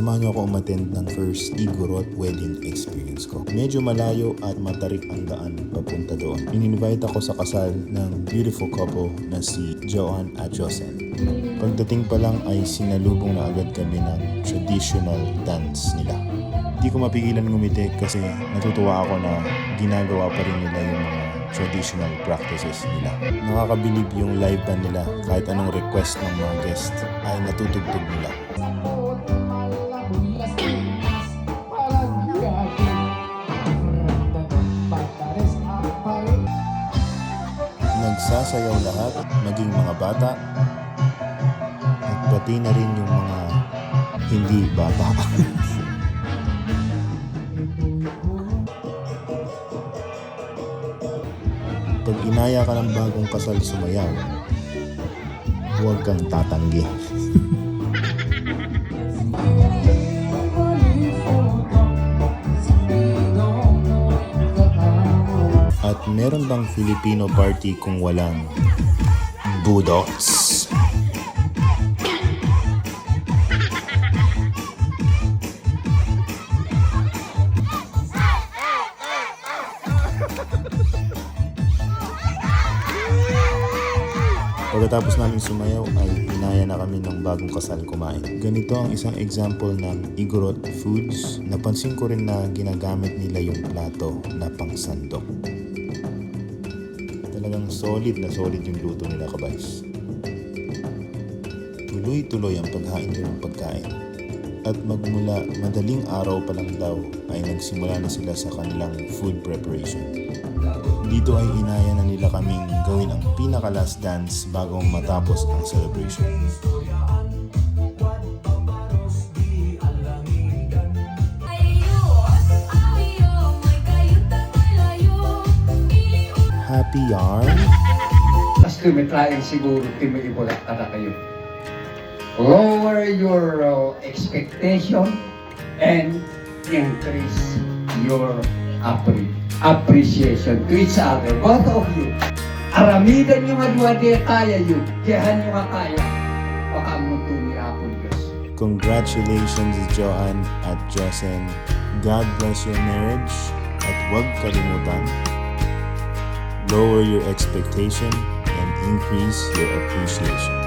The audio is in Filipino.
samahan niyo ako umattend ng first Igorot wedding experience ko. Medyo malayo at matarik ang daan papunta doon. In-invite ako sa kasal ng beautiful couple na si Joanne at Josen. Pagdating pa lang ay sinalubong na agad kami ng traditional dance nila. Di ko mapigilan ngumiti kasi natutuwa ako na ginagawa pa rin nila yung mga traditional practices nila. Nakakabilib yung live band nila kahit anong request ng mga guest ay natutugtog nila. Nagsasayaw lahat, maging mga bata at pati na rin yung mga hindi bata. Pag inaya ka ng bagong kasal sumayaw, huwag kang tatanggi. At meron bang Filipino party kung walang budots? Pagkatapos namin sumayaw ay hinaya na kami ng bagong kasal kumain. Ganito ang isang example ng Igorot foods. Napansin ko rin na ginagamit nila yung plato na pangsandok. Talagang solid na solid yung luto nila, kabays. Tuloy-tuloy ang paghain ng pagkain. At magmula madaling araw pa lang daw ay nagsimula na sila sa kanilang food preparation. Dito ay inaya na nila kaming gawin ang pinaka-last dance bago matapos ang celebration. Happy yarn? Mas tumitrain siguro timiibulat na kayo. Lower your expectation and increase your appreciation to each other, both of you. Aramidan yung adwadi kaya yun, kihan yung kaya, baka muto ni Apo Diyos. Congratulations, Joanne at Josen. God bless your marriage. At huwag kalimutan, lower your expectation and increase your appreciation.